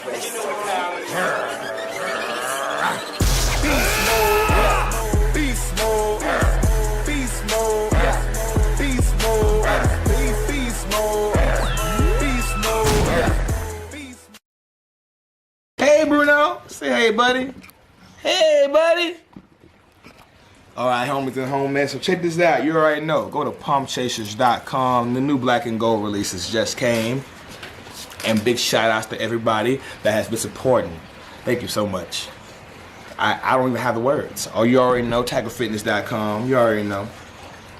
Beast mode, beast mode, beast mode, beast mode, beast mode, beast mode. Hey Bruno, say hey buddy. Hey buddy. All right, homies and homies, so check this out. You already know. Go to pumpchasers.com. The new black and gold releases just came. And big shout outs to everybody that has been supporting. Thank you so much. I don't even have the words. Oh, you already know, tacklefitness.com. You already know.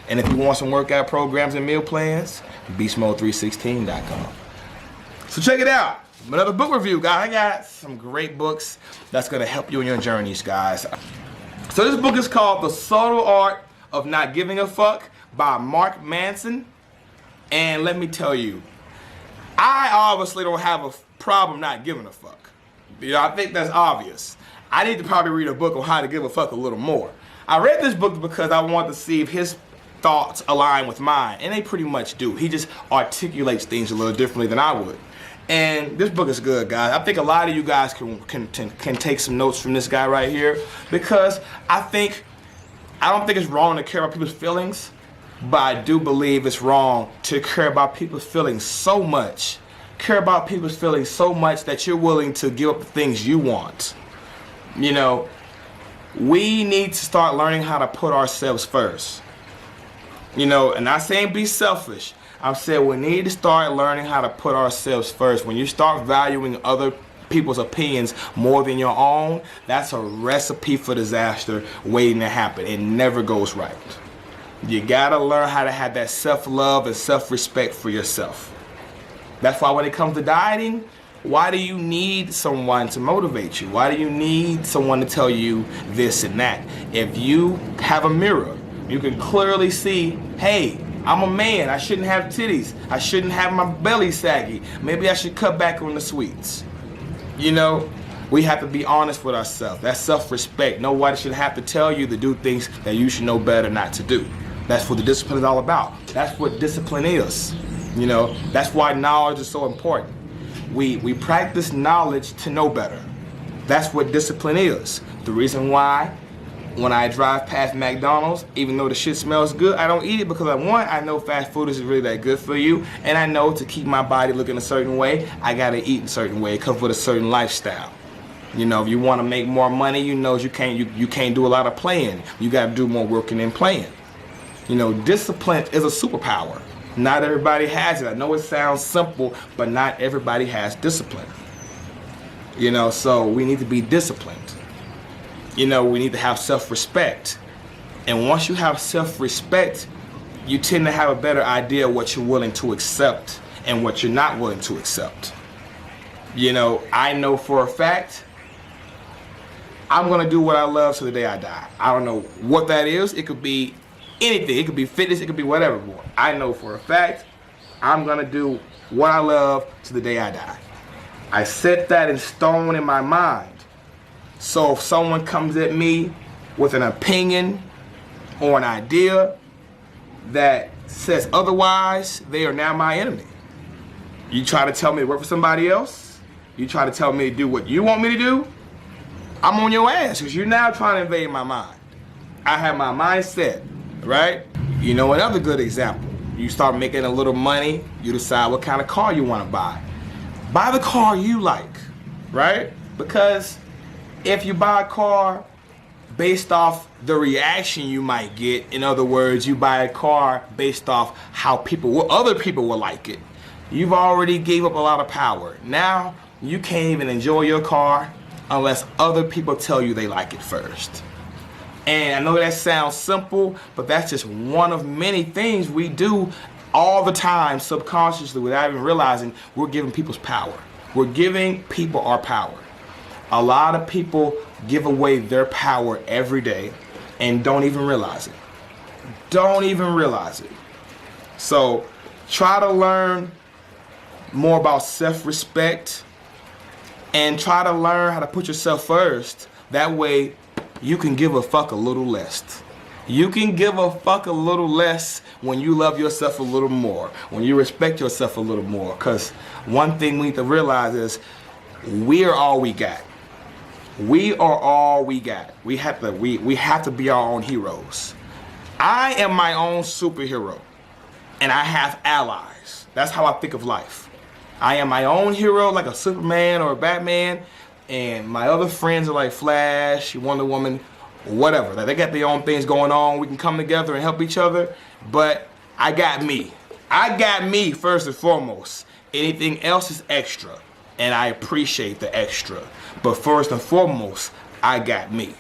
And if you want some workout programs and meal plans, beastmode316.com. So check it out. Another book review, guys. I got some great books that's gonna help you in your journeys, guys. So this book is called The Subtle Art of Not Giving a Fuck by Manson. And let me tell you, I obviously don't have a problem not giving a fuck. You know, I think that's obvious. I need to probably read a book on how to give a fuck a little more. I read this book because I wanted to see if his thoughts align with mine, and they pretty much do. He just articulates things a little differently than I would. And this book is good, guys. I think a lot of you guys can take some notes from this guy right here, because I don't think it's wrong to care about people's feelings, but I do believe it's wrong to care about people's feelings so much. Care about people's feelings so much that you're willing to give up the things you want. You know, we need to start learning how to put ourselves first. You know, and I'm not saying be selfish. I'm saying we need to start learning how to put ourselves first. When you start valuing other people's opinions more than your own, that's a recipe for disaster waiting to happen. It never goes right. You gotta learn how to have that self-love and self-respect for yourself. That's why when it comes to dieting, why do you need someone to motivate you? Why do you need someone to tell you this and that? If you have a mirror, you can clearly see, hey, I'm a man, I shouldn't have titties. I shouldn't have my belly saggy. Maybe I should cut back on the sweets. You know, we have to be honest with ourselves. That's self-respect. Nobody should have to tell you to do things that you should know better not to do. That's what the discipline is all about. That's what discipline is. You know, that's why knowledge is so important. We practice knowledge to know better. That's what discipline is. The reason why when I drive past McDonald's, even though the shit smells good, I don't eat it because I know fast food isn't really that good for you, and I know to keep my body looking a certain way, I gotta eat in a certain way. It comes with a certain lifestyle. You know, if you want to make more money, you know you can't do a lot of playing. You gotta do more working than playing. You know, discipline is a superpower. Not everybody has it. I know it sounds simple, but not everybody has discipline. You know, so we need to be disciplined. You know, we need to have self-respect. And once you have self-respect, you tend to have a better idea of what you're willing to accept and what you're not willing to accept. You know, I know for a fact, I'm gonna do what I love till the day I die. I don't know what that is. It could be anything. It could be fitness, it could be whatever. I know for a fact, I'm gonna do what I love till the day I die. I set that in stone in my mind. So if someone comes at me with an opinion or an idea that says otherwise, they are now my enemy. You try to tell me to work for somebody else, you try to tell me to do what you want me to do, I'm on your ass because you're now trying to invade my mind. I have my mindset, right? You know, another good example, you start making a little money, you decide what kind of car you want to buy. Buy the car you like, right? Because if you buy a car based off the reaction you might get, in other words, you buy a car based off how other people will like it, you've already gave up a lot of power. Now, you can't even enjoy your car unless other people tell you they like it first. And I know that sounds simple, but that's just one of many things we do all the time subconsciously without even realizing we're giving people's power. We're giving people our power. A lot of people give away their power every day and don't even realize it. Don't even realize it. So try to learn more about self-respect and try to learn how to put yourself first. That way you can give a fuck a little less. You can give a fuck a little less when you love yourself a little more, when you respect yourself a little more. Because one thing we need to realize is we are all we got. We are all we got. We have to be our own heroes. I am my own superhero, and I have allies. That's how I think of life. I am my own hero, like a Superman or a Batman, and my other friends are like Flash, Wonder Woman, whatever. Like, they got their own things going on. We can come together and help each other, but I got me. I got me first and foremost. Anything else is extra, and I appreciate the extra. But first and foremost, I got me.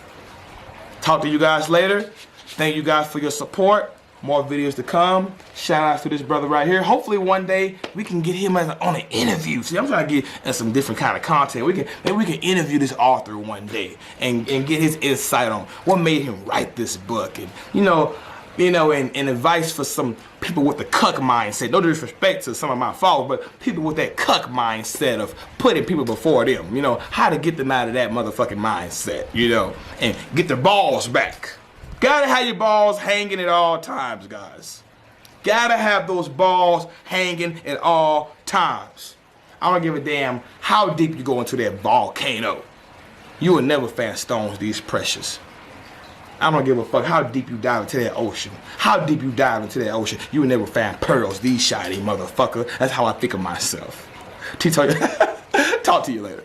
Talk to you guys later. Thank you guys for your support. More videos to come. Shout out to this brother right here. Hopefully one day we can get him on an interview. See, I'm trying to get in some different kind of content. Maybe we can interview this author one day and get his insight on what made him write this book, and and advice for some people with the cuck mindset. No disrespect to some of my followers, but people with that cuck mindset of putting people before them. How to get them out of that motherfucking mindset, and get their balls back. Gotta have your balls hanging at all times, guys. Gotta have those balls hanging at all times. I don't give a damn how deep you go into that volcano. You will never find stones these precious. I don't give a fuck how deep you dive into that ocean. How deep you dive into that ocean, you will never find pearls these shiny, motherfucker. That's how I think of myself. Talk to you later.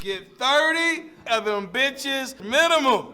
Get 30 of them bitches minimum.